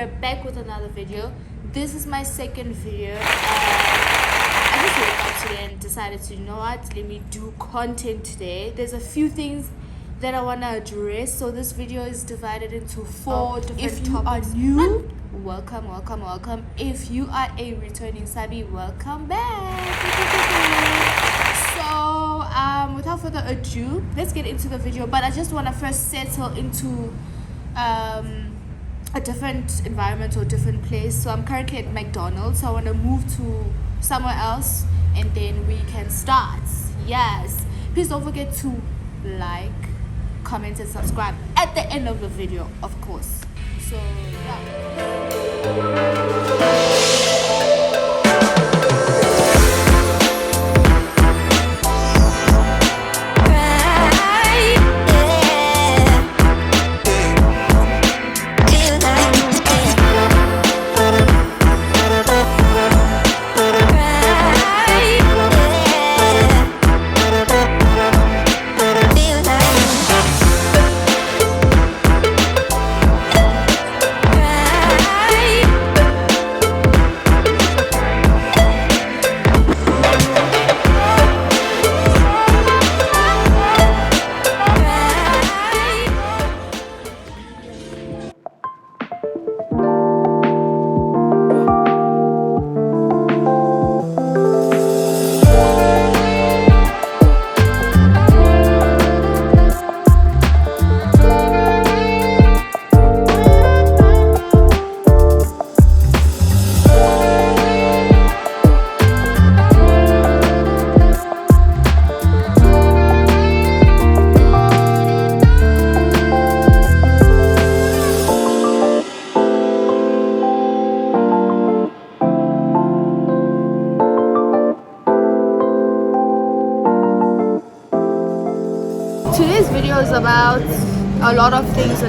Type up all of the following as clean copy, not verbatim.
we're back with another video. This is my second video. I just woke up today and decided to, you know what, let me do content today. There's a few things that I want to address, so this video is divided into four different topics. If you are new, welcome. If you are a returning subby, welcome back. So without further ado, let's get into the video. But I just want to first settle into a different environment or different place. So I'm currently at McDonald's, so I want to move to somewhere else and then we can start. Yes, please don't forget to like, comment and subscribe at the end of the video, of course. So today's video is about a lot of things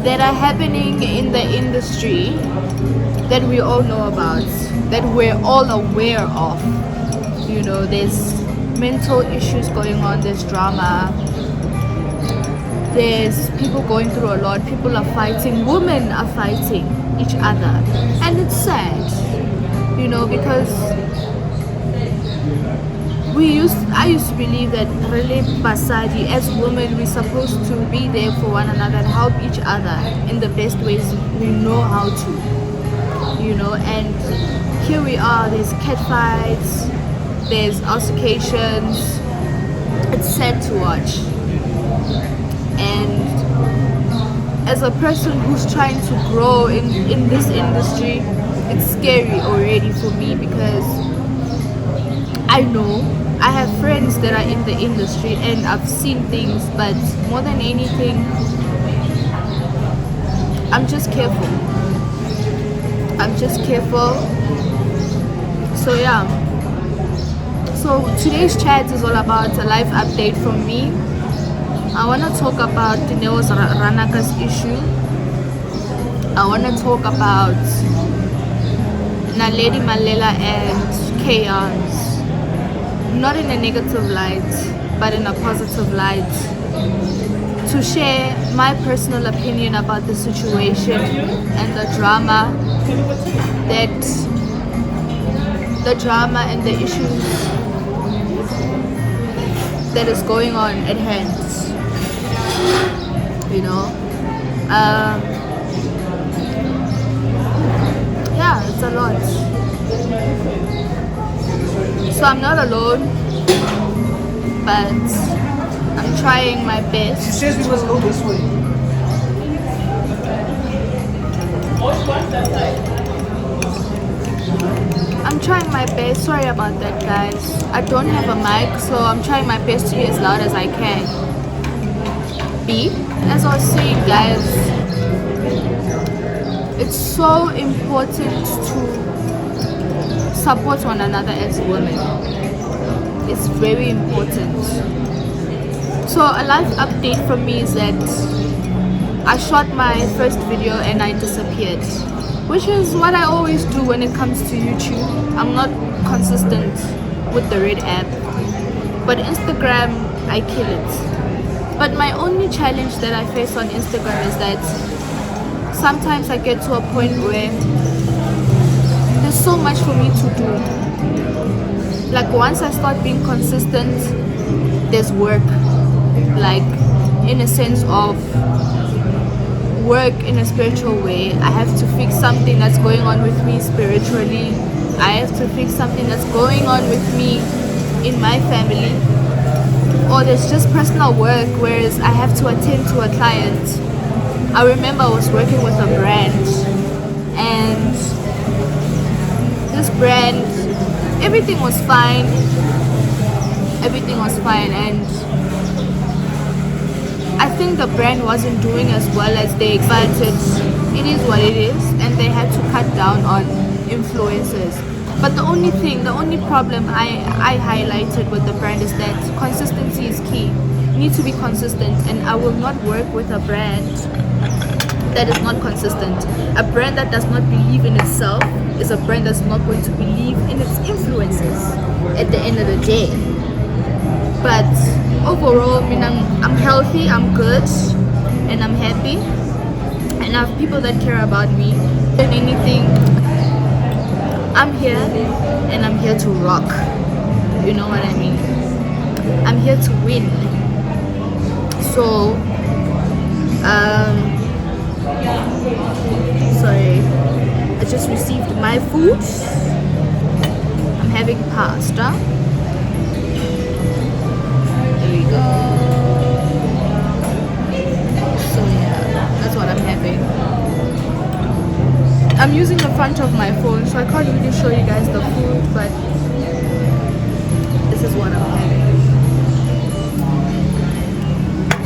that are happening in the industry that we all know about, that we're all aware of. You know, there's mental issues going on, there's drama, there's people going through a lot, people are fighting, women are fighting each other, and it's sad, you know, because I used to believe that really basadi, as women, we're supposed to be there for one another and help each other in the best ways we know how to, you know. And here we are, there's cat fights, there's altercations. It's sad to watch. And as a person who's trying to grow in this industry, it's scary already for me, because I know I have friends that are in the industry and I've seen things, but more than anything, I'm just careful. So yeah. So today's chat is all about a life update from me. I want to talk about Dineo Ranaka's issue. I want to talk about Naledi M and Kay Yarms. Not in a negative light, but in a positive light, to share my personal opinion about the situation and the drama and the issues that is going on at hand. You know, yeah, it's a lot. So I'm not alone, but I'm trying my best. She says we must go this way. I'm trying my best. Sorry about that, guys. I don't have a mic, so I'm trying my best to be as loud as I can. As I was saying, guys, it's so important to support one another as women. It's very important. So a life update from me is that I shot my first video and I disappeared, which is what I always do when it comes to YouTube. I'm not consistent with the red app, but Instagram, I kill it. But my only challenge that I face on Instagram is that sometimes I get to a point where there's so much for me to do. Like once I start being consistent, there's work. Like in a sense of work in a spiritual way. I have to fix something that's going on with me spiritually. I have to fix something that's going on with me in my family. Or there's just personal work, whereas I have to attend to a client. I remember I was working with a brand, and this brand, everything was fine, and I think the brand wasn't doing as well as they expected. It is what it is, and they had to cut down on influencers. But the only problem I highlighted with the brand is that consistency is key. You need to be consistent, and I will not work with a brand that is not consistent. A brand that does not believe in itself is a brand that's not going to believe in its influencers at the end of the day. But overall, I mean, I'm healthy, I'm good, and I'm happy, and I have people that care about me. Than anything, I'm here, and I'm here to rock. You know what I mean? I'm here to win. So, sorry, I just received my food. I'm having pasta. There we go. So yeah, that's what I'm having. I'm using the front of my phone, so I can't really show you guys the food, but this is what I'm having.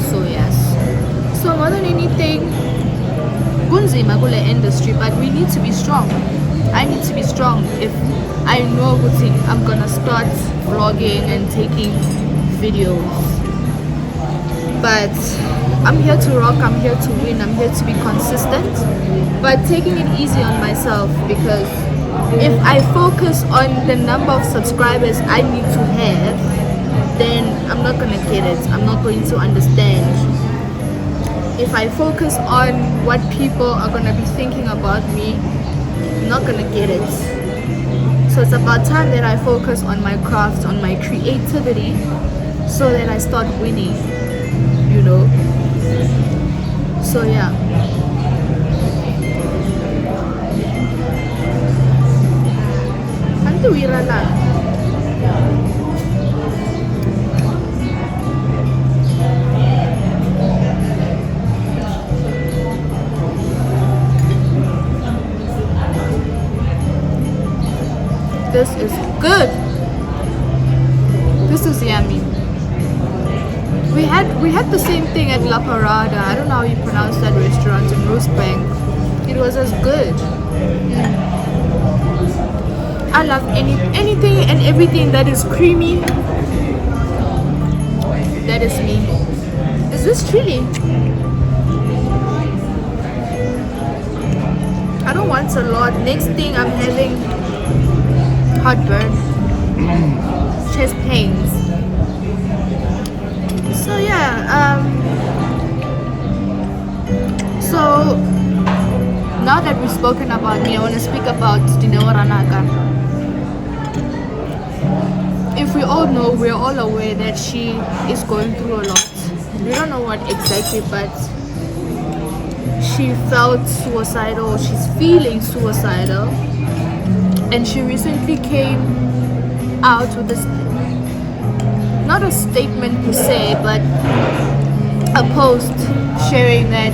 So yes. So more than anything, kunzima kule industry, but we need to be strong. I need to be strong if I know I'm gonna start vlogging and taking videos. But I'm here to rock, I'm here to win, I'm here to be consistent, but taking it easy on myself, because if I focus on the number of subscribers I need to have, then I'm not gonna get it. I'm not going to understand. If I focus on what people are gonna be thinking about me, I'm not gonna get it. So it's about time that I focus on my craft, on my creativity, so that I start winning, you know. So yeah. Antu wirala. This is good. This is yummy. We had the same thing at La Parada. I don't know how you pronounce that restaurant in Rosebank. It was as good. I love anything and everything that is creamy. That is me. Is this chili? I don't want a lot. Next thing I'm having heartburn, chest pains. So yeah, so now that we've spoken about me, I want to speak about Dineo Ranaka. If we all know, we're all aware that she is going through a lot. We don't know what exactly, but she felt suicidal, she's feeling suicidal, and she recently came out with this, not a statement per se, but a post sharing that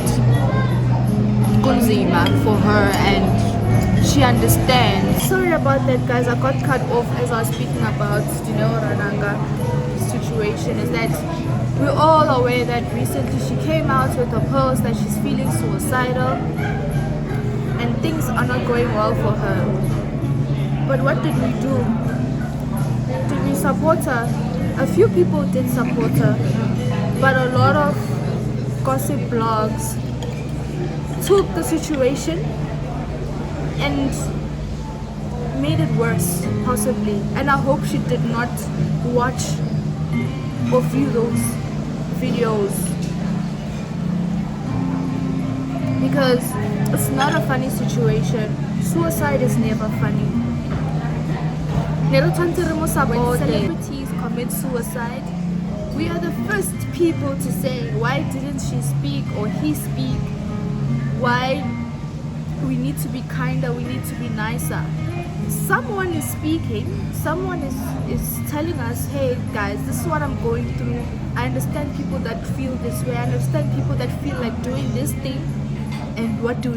kunzima for her and she understands. Sorry about that, guys. I got cut off as I was speaking about Dineo Ranaka situation. Is that we're all aware that recently she came out with a post that she's feeling suicidal and things are not going well for her. But what did we do? Did we support her? A few people did support her, but a lot of gossip blogs took the situation and made it worse, possibly. And I hope she did not watch or view those videos, because It's not a funny situation. Suicide is never funny. When celebrities commit suicide, we are the first people to say, why didn't she speak or he speak? Why we need to be kinder, we need to be nicer. Someone is speaking, someone is telling us, hey guys, this is what I'm going through. I understand people that feel this way. I understand people that feel like doing this thing. And what do?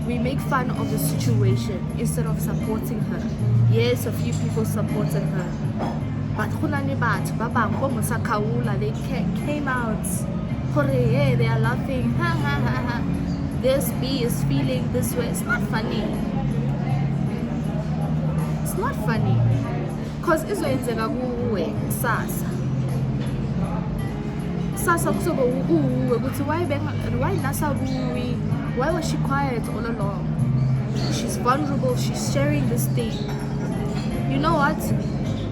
We make fun of the situation instead of supporting her. Yes, a few people supported her, but they came out. Hey, they are laughing. This bee is feeling this way. It's not funny. It's not funny. Cause izoyenzeka kuwe sasa kuzoba uwe ukuthi why nasa kuwi? Why was she quiet all along? She's vulnerable, she's sharing this thing. You know what?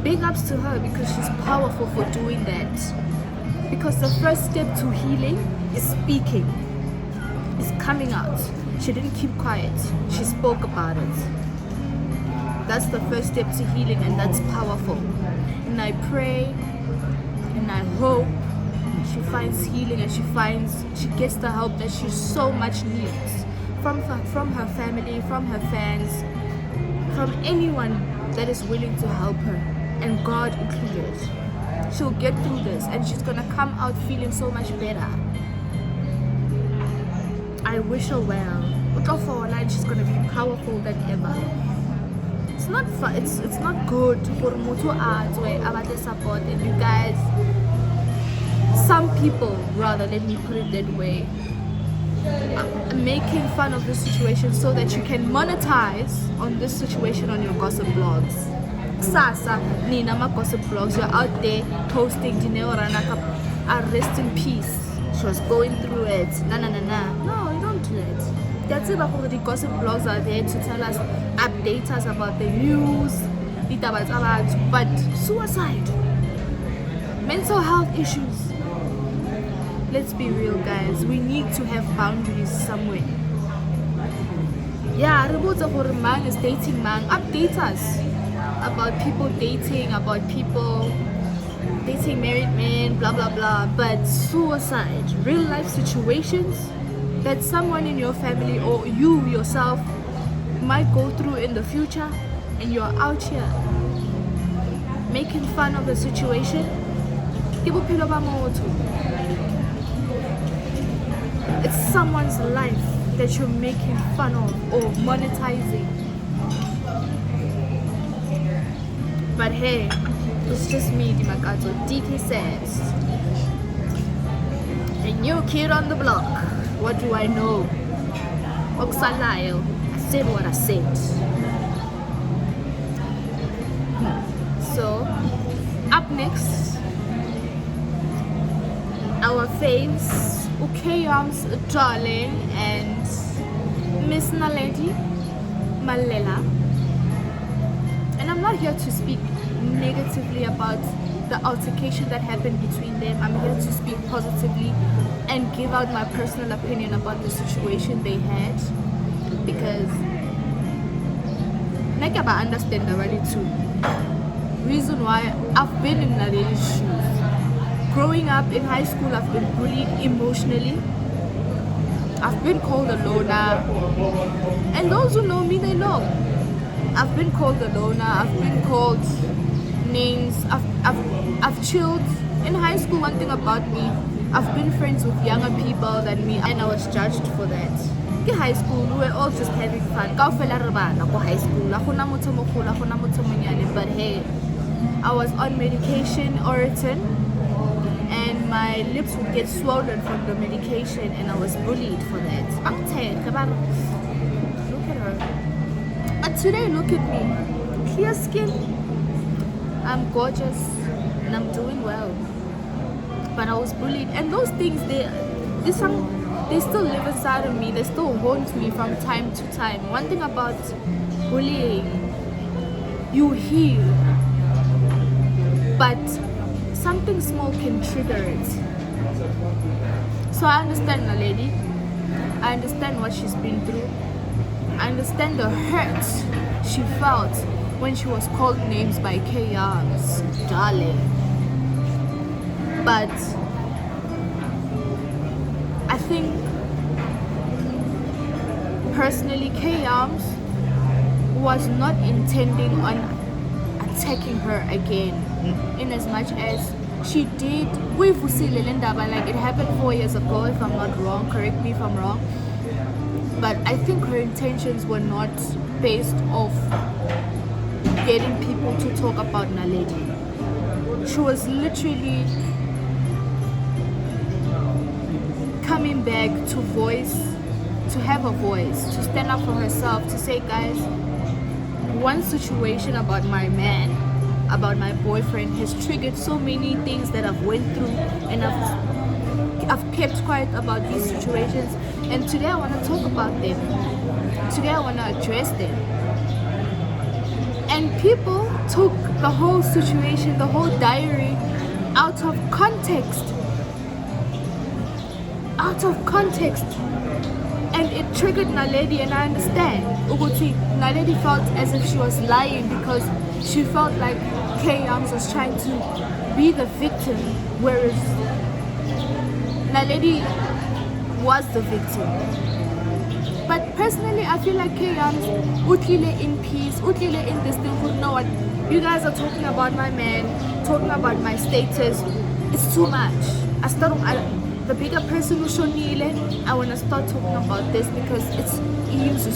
Big ups to her because she's powerful for doing that. Because the first step to healing is speaking, is coming out. She didn't keep quiet, she spoke about it. That's the first step to healing, and that's powerful. And I pray and I hope she finds healing and she gets the help that she so much needs from her family, from her fans, from anyone that is willing to help her, and God included. She'll get through this and she's gonna come out feeling so much better. I wish her well. She's gonna be powerful than ever. It's not fun. It's not good for Moto Arts where about the support, and you guys, some people rather, let me put it that way, making fun of the situation so that you can monetize on this situation on your gossip blogs. Sasa, Nina, my gossip blogs, you're out there posting Dineo Ranaka, rest in peace. She was going through it. No, you don't do it. That's it. All the gossip blogs are there to tell us, update us about the news, but suicide, mental health issues. Let's be real, guys. We need to have boundaries somewhere. Yeah, reports of what man is dating man. Update us about people dating, about people dating married men, blah blah blah. But suicide, real life situations that someone in your family or you yourself might go through in the future, and you're out here making fun of the situation. It's someone's life that you're making fun of or monetizing. But hey, it's just me, Dimakato, deekaysabs, a new kid on the block. What do I know? Oksalayo, I said what I said. So, up next, our faves, Kay Yarms, darling, and Miss Naledi Malela. And I'm not here to speak negatively about the altercation that happened between them. I'm here to speak positively and give out my personal opinion about the situation they had, because I understand already too. Reason why I've been in Naledi's shoes. Growing up in high school, I've been bullied emotionally. I've been called a loner, and those who know me, they know. I've been called a loner. I've been called names. I've chilled in high school. One thing about me, I've been friends with younger people than me, and I was judged for that. In high school, we were all just having fun. High school, but hey, I was on medication, Oriton, and my lips would get swollen from the medication, and I was bullied for that. Look at her. But today, look at me. Clear skin. I'm gorgeous and I'm doing well. But I was bullied, and those things, they still live inside of me. They still haunt me from time to time. One thing about bullying, you heal, but something small can trigger it. So I understand Naledi. I understand what she's been through. I understand the hurt she felt when she was called names by Kay Yarms, darling. But I think personally Kay Yarms was not intending on attacking her again, in as much as she did. Like it happened 4 years ago, if I'm not wrong, correct me if I'm wrong. But I think her intentions were not based off getting people to talk about Naledi. She was literally coming back to have a voice, to stand up for herself, to say, guys, one situation about my man, about my boyfriend, has triggered so many things that I've went through, and I've kept quiet about these situations, and today I want to talk about them. Today I want to address them. And people took the whole situation, the whole diary, out of context. Out of context. And it triggered Naledi, and I understand. Uguti, Naledi felt as if she was lying because she felt like Kay Yarms was trying to be the victim, whereas Naledi was the victim. But personally, I feel like Kay Yarms, utlile in peace, utlile in this thing. You know what? You guys are talking about my man, talking about my status. It's too much. The bigger person who shonile, I want to start talking about this because it's easy.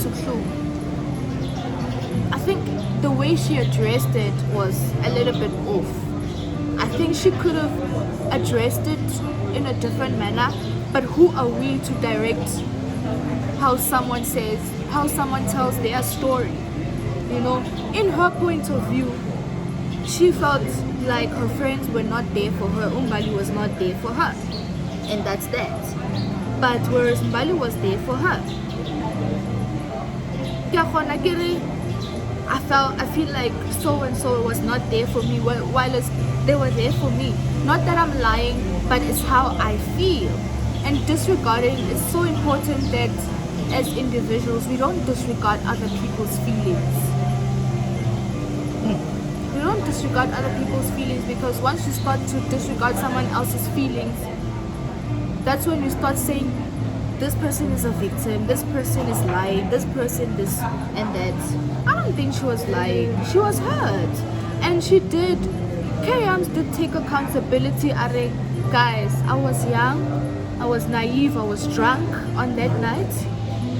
I think the way she addressed it was a little bit off. I think she could have addressed it in a different manner, but who are we to direct how someone tells their story? You know, in her point of view, she felt like her friends were not there for her. Umbali was not there for her. And that's that. But whereas Mbali was there for her, I feel like so and so was not there for me while they were there for me. Not that I'm lying, but it's how I feel. And disregarding is so important that as individuals we don't disregard other people's feelings. We don't disregard other people's feelings, because once you start to disregard someone else's feelings, that's when you start saying this person is a victim, this person is lying, this person this and that. I don't think she was lying. She was hurt. And she did. Kay Yarms did take accountability. Guys, I was young, I was naive, I was drunk on that night.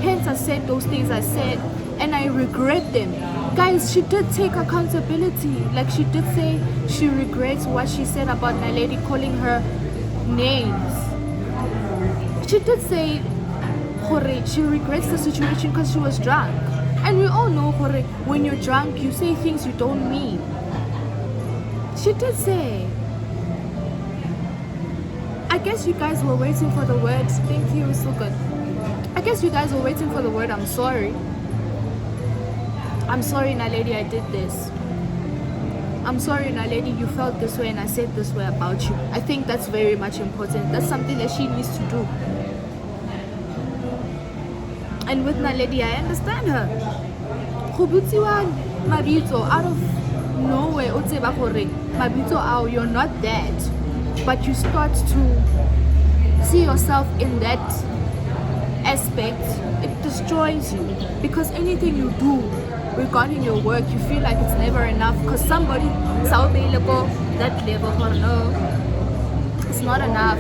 Hence I said those things I said, and I regret them. Guys, she did take accountability. Like, she did say she regrets what she said about Naledi calling her names. She did say she regrets the situation because she was drunk. And we all know when you're drunk, you say things you don't mean. She did say. I guess you guys were waiting for the word. Thank you, so good. I guess you guys were waiting for the word I'm sorry. I'm sorry, Naledi, I did this. I'm sorry, Naledi, you felt this way and I said this way about you. I think that's very much important. That's something that she needs to do. And with Naledi, I understand her. Out of nowhere, you're not that. But you start to see yourself in that aspect. It destroys you. Because anything you do regarding your work, you feel like it's never enough. Because somebody is available that level. No, it's not enough.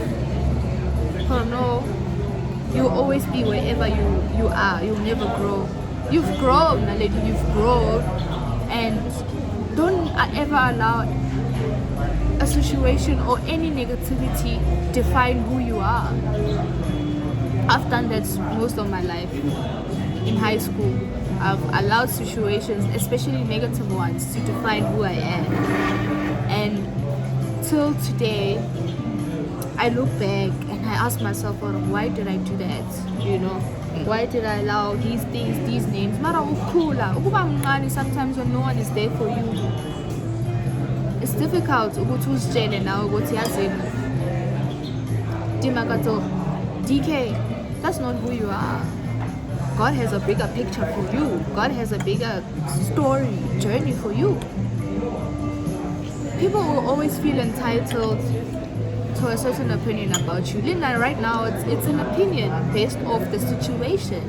No. You'll always be wherever you are. You'll never grow. You've grown, Naledi, you've grown. And don't ever allow a situation or any negativity define who you are. I've done that most of my life. In high school, I've allowed situations, especially negative ones, to define who I am. And till today, I look back and I ask myself, why did I do that? You know, why did I allow these things, these names? Sometimes when no one is there for you, it's difficult. Dimakato, DK, that's not who you are. God has a bigger picture for you. God has a bigger story, journey for you. People will always feel entitled to a certain opinion about you. Linda, right now, it's an opinion based off the situation.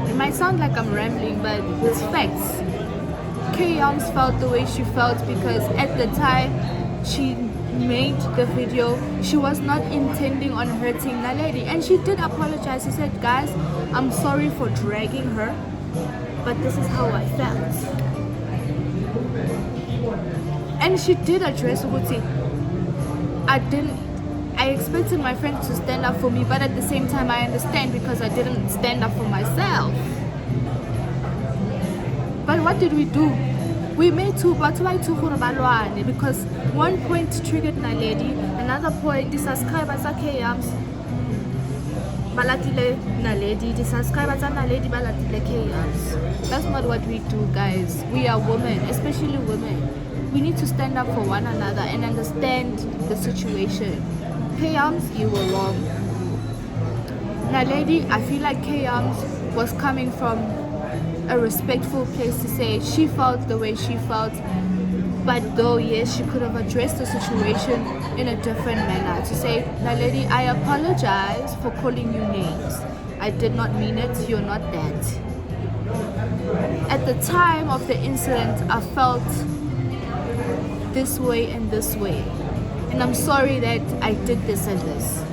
It might sound like I'm rambling, but it's facts. Kay Yarms felt the way she felt because at the time she made the video, she was not intending on hurting Naledi, and she did apologize. She said, guys, I'm sorry for dragging her, but this is how I felt. And she did address Uguti. I expected my friend to stand up for me, but at the same time I understand because I didn't stand up for myself. But what did we do? We made two because one point triggered Naledi, another point the subscribers are Kay Yarms balatile Naledi, the subscribers are Naledi balatile Kay Yarms. That's not what we do, guys. We are women, especially women. We need to stand up for one another and understand the situation. Kay Yarms, you were wrong. Naledi, I feel like Kay Yarms was coming from a respectful place to say she felt the way she felt, but though yes, she could have addressed the situation in a different manner to say, Naledi, I apologize for calling you names. I did not mean it. You're not that. At the time of the incident, I felt this way and this way, and I'm sorry that I did this and this.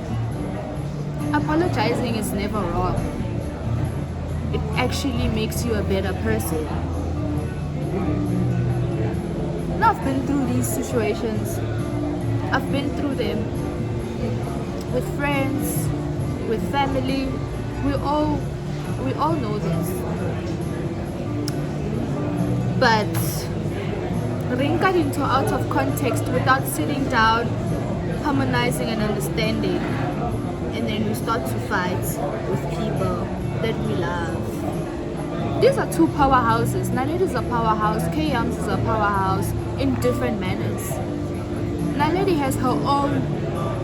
Apologizing is never wrong. It actually makes you a better person. Now I've been through these situations. I've been through them with friends, with family. We all know this. But being cut into out of context without sitting down, harmonizing and understanding, and then we start to fight with people that we love. These are two powerhouses. Naledi is a powerhouse, Kay Yarms is a powerhouse in different manners. Naledi has her own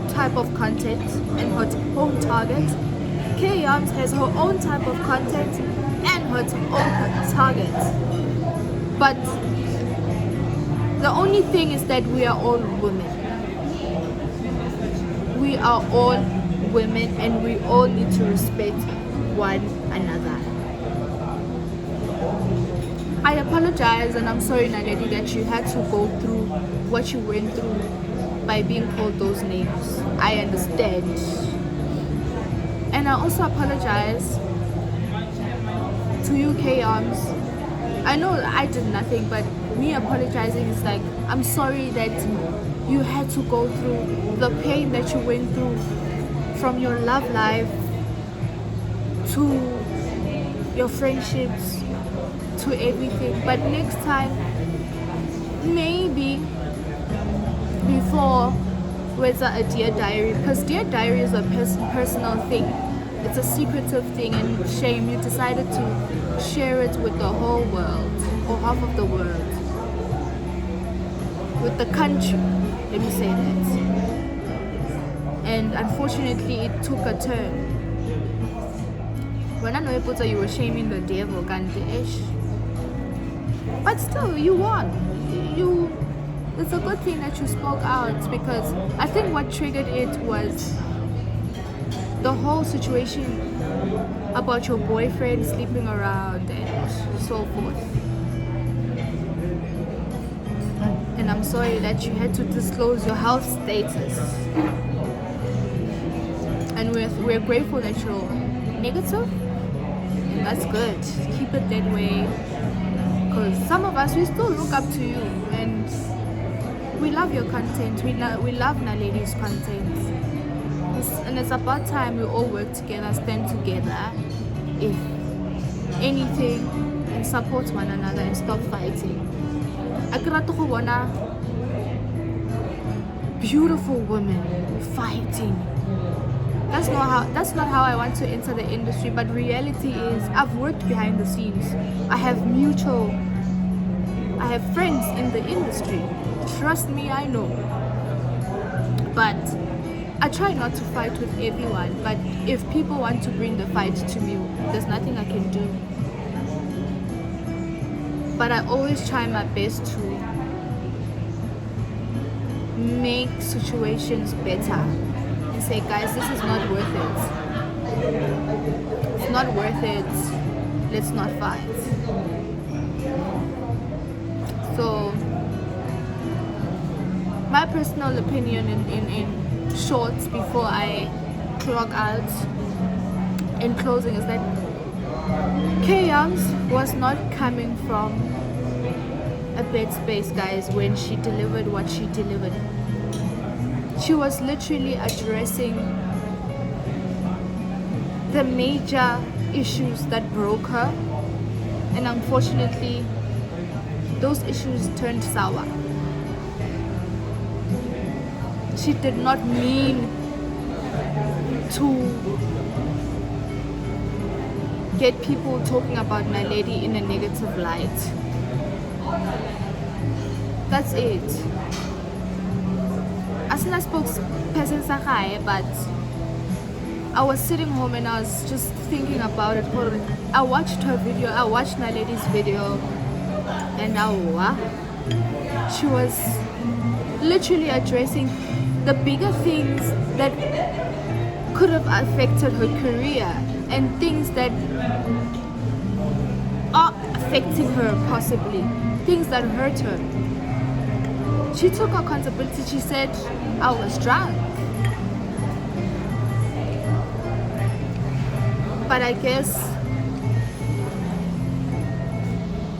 type of content and her own target. Kay Yarms has her own type of content and her own target. But the only thing is that we are all women. We are all women and we all need to respect one another. I apologize and I'm sorry, Naledi, that you had to go through what you went through by being called those names. I understand. And I also apologize to you, Kay Yarms. I know I did nothing, but me apologizing is like, I'm sorry that you had to go through the pain that you went through from your love life to your friendships to everything. But next time, maybe before whether a dear diary, because dear diary is a personal thing, it's a secretive thing, and shame you decided to share it with the whole world or half of the world, with the country, let me say that. And unfortunately it took a turn. When I know people you were shaming the devil, but still you won. It's a good thing that you spoke out, because I think what triggered it was the whole situation about your boyfriend sleeping around and so forth. And I'm sorry that you had to disclose your health status. And we're grateful that you're negative, and that's good. Keep it that way, because some of us, we still look up to you and we love your content. We love Naledi's content, and it's about time we all work together, stand together, if anything, and support one another and stop fighting. I got to go beautiful women fighting. That's not how I want to enter the industry, but reality is I've worked behind the scenes. I have friends in the industry. Trust me, I know. But I try not to fight with everyone, but if people want to bring the fight to me, there's nothing I can do. But I always try my best to make situations better and say, guys, this is not worth it. It's not worth it. Let's not fight. So my personal opinion in shorts before I clog out in closing is that Kay Yarms was not coming from a bad space, guys, when she delivered what she delivered. She was literally addressing the major issues that broke her, and unfortunately those issues turned sour. She did not mean to get people talking about Naledi in a negative light. That's it. As a spokesperson, but I was sitting home and I was just thinking about it. I watched her video, I watched Naledi's video, and she was literally addressing the bigger things that could have affected her career and things that are affecting her, possibly things that hurt her. She took accountability. She said, I was drunk. But I guess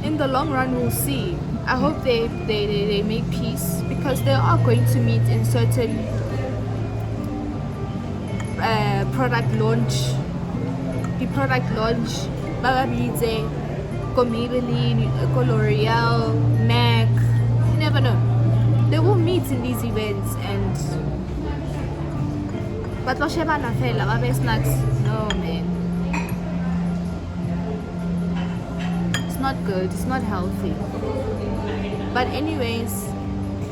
in the long run we'll see. I hope they make peace, because they are going to meet in certain product launch. The product launch, Bababidze, Maybelline, L'Oreal, MAC, you never know. They will meet in these events, and but no man. It's not good, it's not healthy. But anyways,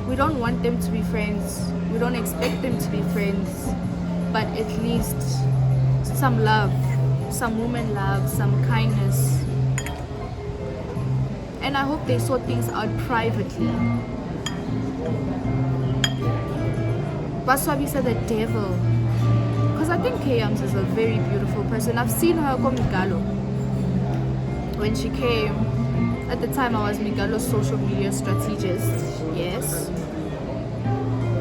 we don't want them to be friends. We don't expect them to be friends. But at least some love, some woman love, some kindness. And I hope they sort things out privately. Baswabi said the devil. Because I think Kay Yarms is a very beautiful person. I've seen her come Migalo. When she came, at the time I was Migalo's social media strategist. Yes.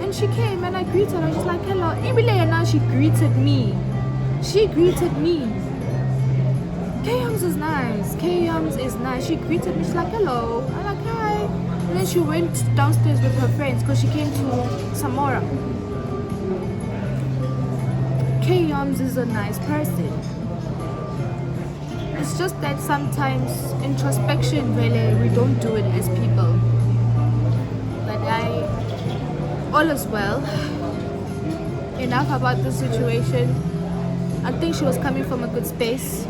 And she came and I greeted her. She's like, hello. And now she greeted me. She greeted me. Kay Yarms is nice. Kay Yarms is nice. She greeted me. She's like, hello. I'm like, hi. And then she went downstairs with her friends because she came to Samora. Kay Yarms is a nice person. It's just that sometimes introspection, really, we don't do it as people. But all is well. Enough about the situation. I think she was coming from a good space,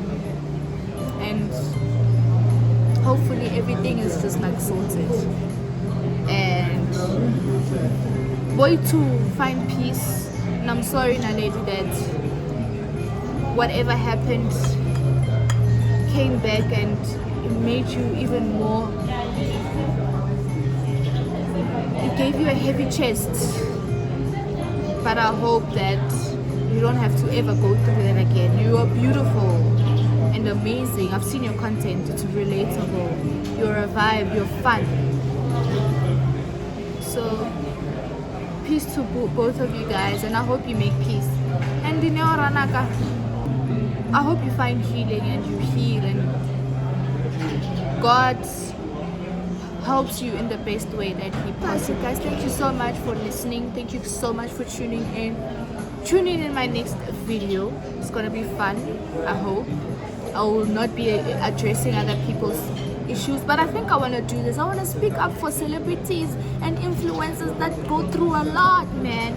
and hopefully everything is just like sorted. And boy, to find peace. And I'm sorry, Naledi, that whatever happened came back and it made you even more. It gave you a heavy chest. But I hope that you don't have to ever go through that again. You are beautiful and amazing. I've seen your content. It's relatable. You're a vibe. You're fun. So peace to both of you guys, and I hope you make peace. And Dineo Ranaka, I hope you find healing and you heal, and God helps you in the best way that He possibly. Guys, thank you so much for listening. Thank you so much for tuning in. Tune in my next video. It's gonna be fun. I hope I will not be addressing other people's issues, but I think I want to do this. I want to speak up for celebrities and influencers that go through a lot, man.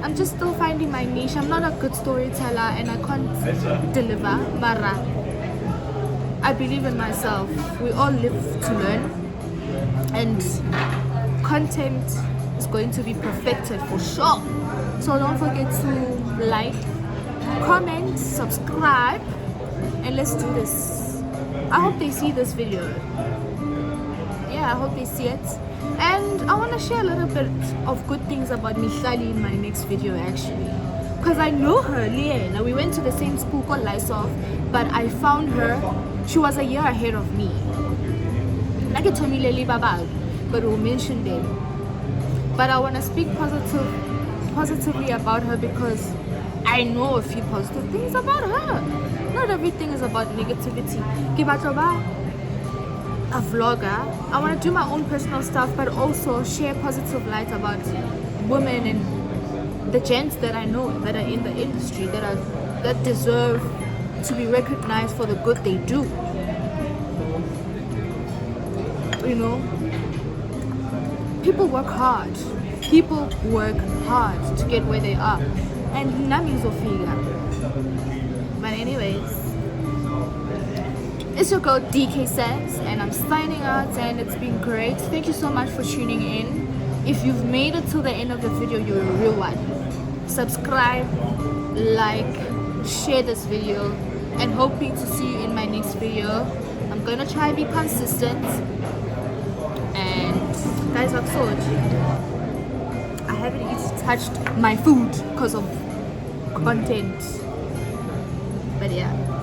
I'm just still finding my niche. I'm not a good storyteller and I can't deliver, Mara. I believe in myself. We all live to learn, and content is going to be perfected for sure. So don't forget to like, comment, subscribe, and let's do this. I hope they see this video. Yeah, I hope they see it. And I want to share a little bit of good things about Mihlali in my next video actually. Because I know her, Liena. We went to the same school called Lysof, but I found her, she was a year ahead of me. Like it told me Leli Babag, but we'll mention them. But I want to speak positively about her because I know a few positive things about her. Not everything is about negativity. A vlogger, I want to do my own personal stuff, but also share positive light about women and the gents that I know that are in the industry that deserve to be recognized for the good they do. You know, people work hard. People work hard to get where they are, and nothing's a figure. But anyways, it's your girl deekaysabs, and I'm signing out, and it's been great. Thank you so much for tuning in. If you've made it till the end of the video, you're a real one. Subscribe, like, share this video, and hoping to see you in my next video. I'm gonna try to be consistent. And guys, I'm sorry, I haven't even touched my food because of content. But yeah.